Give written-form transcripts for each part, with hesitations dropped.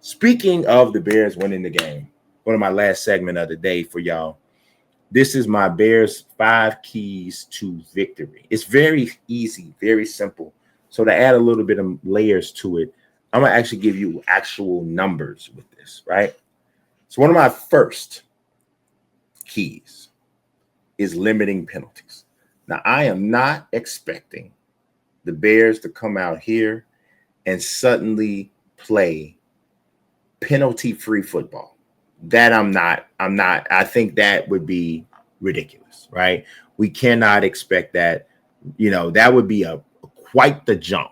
Speaking of the Bears winning the game, one of my last segment of the day for y'all. This is my Bears 5 keys to victory. It's very easy, very simple. So to add a little bit of layers to it, I'm gonna actually give you actual numbers with this, right? So one of my first keys is limiting penalties. Now I am not expecting the Bears to come out here and suddenly play penalty-free football. That I'm not. I think that would be ridiculous, right? We cannot expect that. That would be a quite the jump,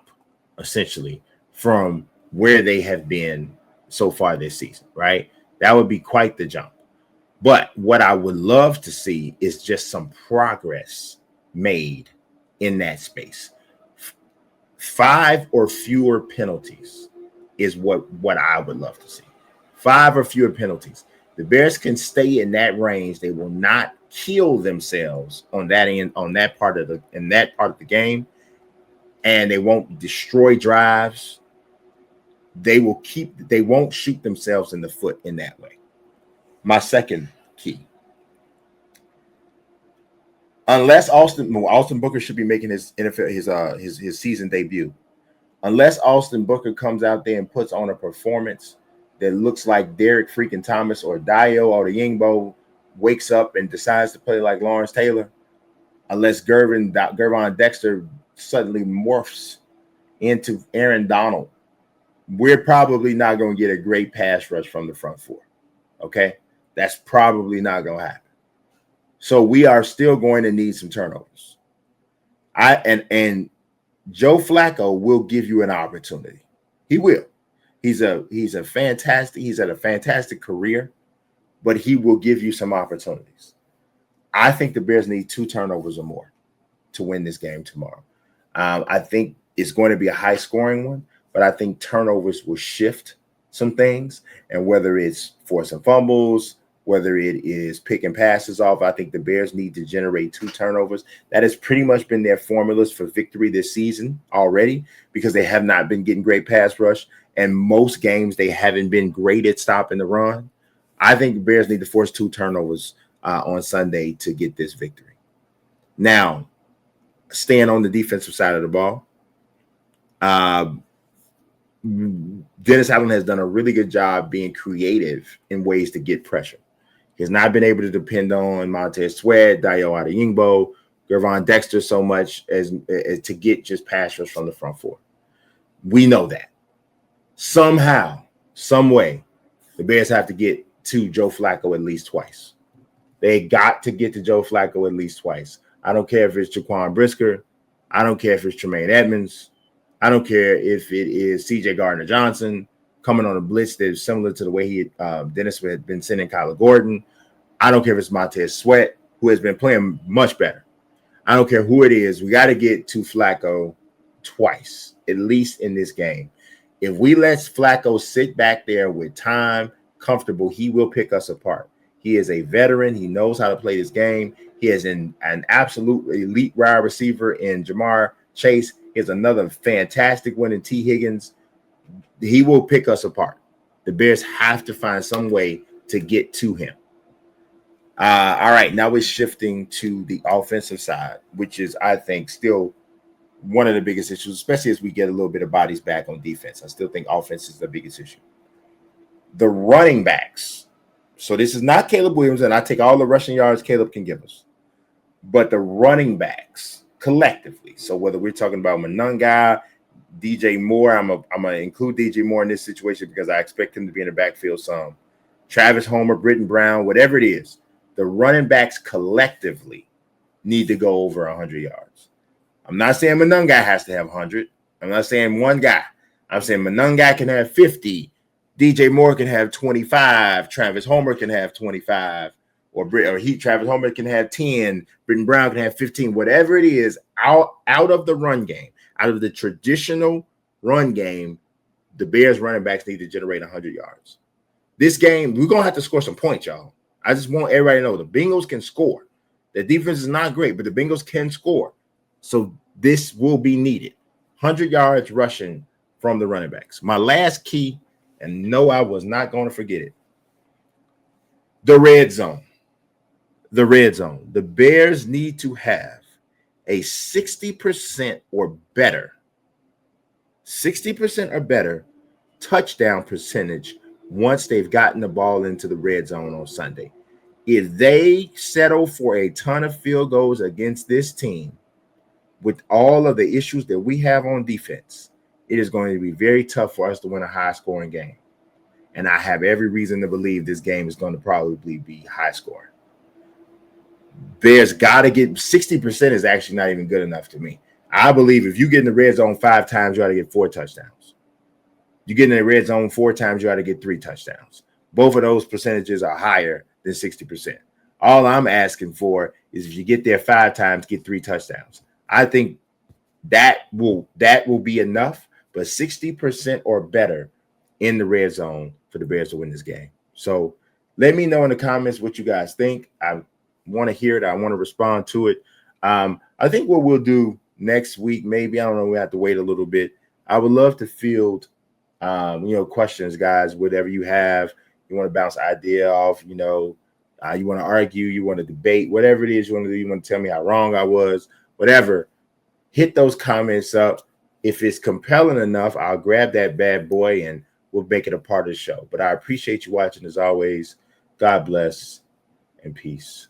essentially, from where they have been so far this season, right? That would be quite the jump. But what I would love to see is just some progress made in that space. 5 or fewer penalties is what I would love to see. 5 or fewer penalties. The Bears can stay in that range. They will not kill themselves on that end, on that part of the game, and they won't destroy drives. They won't shoot themselves in the foot in that way. My second key. Unless Austin Booker should be making his NFL his season debut. Unless Austin Booker comes out there and puts on a performance that looks like Derek freaking Thomas or Dio or the Yingbo wakes up and decides to play like Lawrence Taylor, unless Gervon Dexter suddenly morphs into Aaron Donald, we're probably not going to get a great pass rush from the front four. Okay? That's probably not going to happen. So we are still going to need some turnovers. And Joe Flacco will give you an opportunity. He will. He's had a fantastic career, but he will give you some opportunities. I think the Bears need 2 turnovers or more to win this game tomorrow. I think it's going to be a high scoring one, but I think turnovers will shift some things. And whether it's forcing fumbles, whether it is picking passes off, I think the Bears need to generate 2 turnovers. That has pretty much been their formulas for victory this season already, because they have not been getting great pass rush. And most games, they haven't been great at stopping the run. I think the Bears need to force 2 turnovers on Sunday to get this victory. Now, staying on the defensive side of the ball, Dennis Allen has done a really good job being creative in ways to get pressure. He has not been able to depend on Montez Sweat, Dio Adeyingbo, Gervon Dexter so much as to get just pass rush from the front four. We know that. Somehow, some way, the Bears have to get to Joe Flacco at least twice. They got to get to Joe Flacco at least twice. I don't care if it's Jaquan Brisker. I don't care if it's Tremaine Edmonds. I don't care if it is C.J. Gardner-Johnson coming on a blitz that is similar to the way Dennis had been sending Kyler Gordon. I don't care if it's Montez Sweat, who has been playing much better. I don't care who it is. We got to get to Flacco twice, at least in this game. If we let Flacco sit back there with time, comfortable, he will pick us apart. He is a veteran. He knows how to play this game. He is an absolute elite wide receiver in Jamar Chase. He has another fantastic one in T. Higgins. He will pick us apart. The Bears have to find some way to get to him. All right, now we're shifting to the offensive side, which is, I think, still one of the biggest issues, especially as we get a little bit of bodies back on defense. I still think offense is the biggest issue. The running backs. So this is not Caleb Williams, and I take all the rushing yards Caleb can give us. But the running backs collectively. So whether we're talking about Monunga, DJ Moore, I'm gonna include DJ Moore in this situation because I expect him to be in the backfield some. Travis Homer, Britton Brown, whatever it is, the running backs collectively need to go over 100 yards. I'm not saying Monunga has to have 100. I'm not saying one guy. I'm saying Monunga can have 50. DJ Moore can have 25. Travis Homer can have 25. Travis Homer can have 10. Britton Brown can have 15. Whatever it is, out of the run game, out of the traditional run game, the Bears running backs need to generate 100 yards. This game, we're going to have to score some points, y'all. I just want everybody to know the Bengals can score. The defense is not great, but the Bengals can score. So this will be needed. 100 yards rushing from the running backs. My last key And no, I was not going to forget it. The red zone. The red zone. The Bears need to have a 60% or better, 60% or better touchdown percentage once they've gotten the ball into the red zone on Sunday. If they settle for a ton of field goals against this team, with all of the issues that we have on defense, it is going to be very tough for us to win a high-scoring game. And I have every reason to believe this game is going to probably be high-scoring. Bears got to get 60% is actually not even good enough to me. I believe if you get in the red zone 5 times, you ought to get 4 touchdowns. You get in the red zone 4 times, you ought to get 3 touchdowns. Both of those percentages are higher than 60%. All I'm asking for is if you get there 5 times, get 3 touchdowns. I think that will be enough, but 60% or better in the red zone for the Bears to win this game. So let me know in the comments what you guys think. I want to hear it. I want to respond to it. I think what we'll do next week, maybe, I don't know, we have to wait a little bit. I would love to field questions, guys, whatever you have. You want to bounce idea off, you want to argue, you want to debate, whatever it is you want to do. You want to tell me how wrong I was, whatever. Hit those comments up. If it's compelling enough, I'll grab that bad boy and we'll make it a part of the show. But I appreciate you watching as always. God bless and peace.